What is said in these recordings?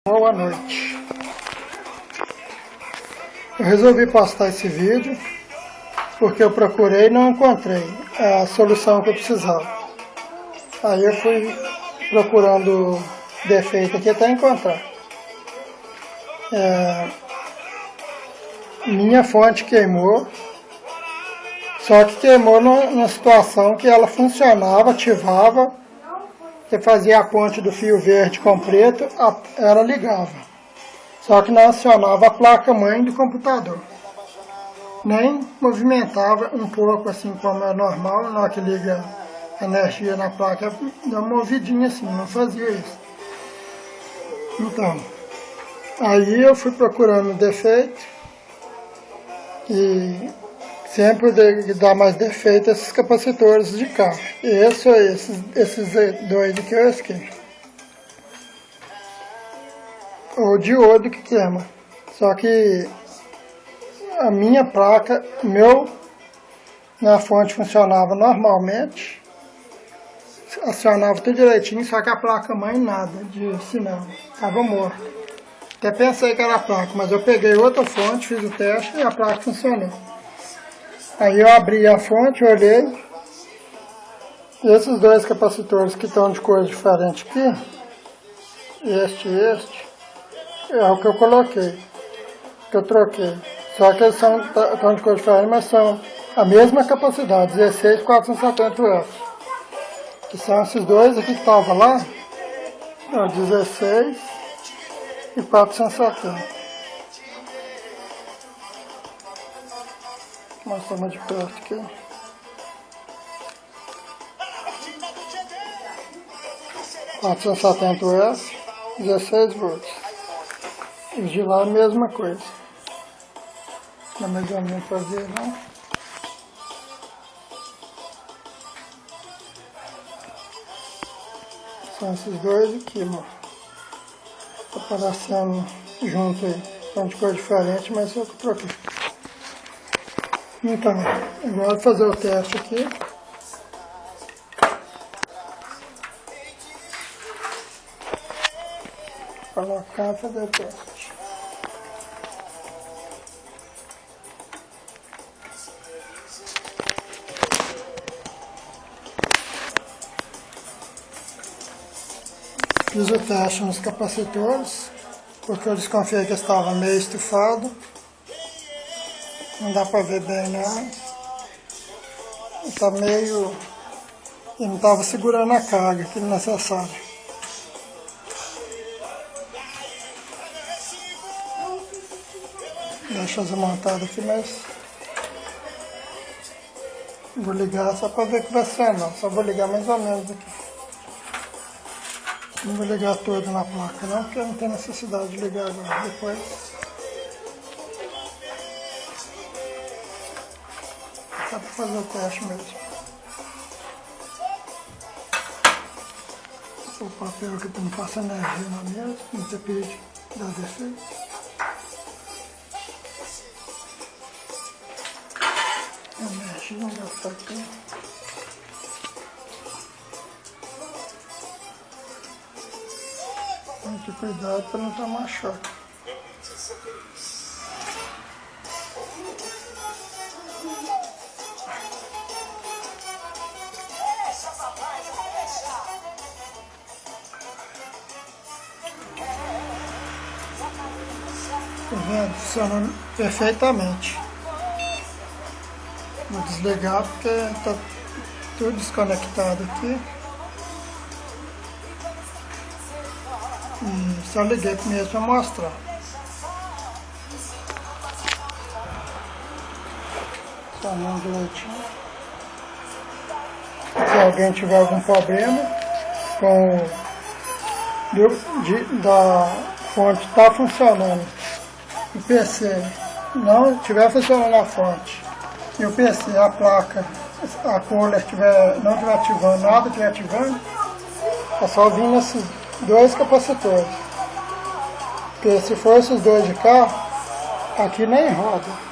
Boa noite. Eu resolvi postar esse vídeo porque eu procurei e não encontrei a solução que eu precisava. Aí eu fui procurando defeito aqui até encontrar. Minha fonte queimou, só que queimou numa situação que ela funcionava, ativava. Você fazia a ponte do fio verde com preto, ela ligava. Só que não acionava a placa-mãe do computador. Nem movimentava um pouco assim como é normal, na hora que liga a energia na placa, dá uma movidinha assim, não fazia isso. Então, aí eu fui procurando defeito e sempre dá mais defeito esses capacitores de carro. Esses dois aqui eu esqueci. Ou diodo que queima. Só que a minha placa, na fonte funcionava normalmente. Acionava tudo direitinho, só que a placa-mãe nada de sinal. Estava morta. Até pensei que era a placa, mas eu peguei outra fonte, fiz o teste e a placa funcionou. Aí eu abri a fonte, olhei, e esses dois capacitores que estão de cor diferente aqui, este e este, é o que eu coloquei, que eu troquei. Só que eles estão de cor diferente, mas são a mesma capacidade, 16.470 F. Que são esses dois aqui que estavam lá, 16 e 470. Mostrar mais de perto aqui. (470 F), 16 volts. E de lá a mesma coisa. Não é mais ou menos fazer, não. São esses dois aqui, mano. Tá aparecendo junto aí. São de cor diferente, mas eu troquei. Então, agora vou fazer o teste aqui. Colocar e fazer o teste. Fiz o teste nos capacitores, porque eu desconfiei que estava meio estufado. Não dá para ver bem não. Está meio... E não estava segurando a carga que é necessária. Deixa eu desmontar aqui, mas... Vou ligar só para ver que vai ser não. Só vou ligar mais ou menos aqui. Não vou ligar todo na placa não, porque não tem necessidade de ligar agora. Depois... Só para fazer o teste mesmo. O papel que não passa energia na mesa, não te pede dar defeito. A energia não dá para aqui. Tem que ter cuidado para não tomar choque. Tá vendo? Funcionando perfeitamente. Vou desligar porque está tudo desconectado aqui. E só liguei primeiro para mostrar. Funcionando direitinho. Se alguém tiver algum problema com da fonte está funcionando, o PC não estiver funcionando a fonte e o PC, a placa, a cooler não estiver ativando, nada estiver ativando, é só vir nesses dois capacitores. Porque se for esses dois de carro, aqui nem roda.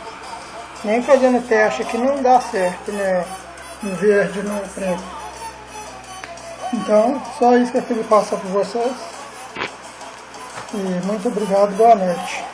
Nem fazendo teste aqui não dá certo, né? No verde e no preto. Então, só isso que eu queria passar para vocês. E muito obrigado, boa noite.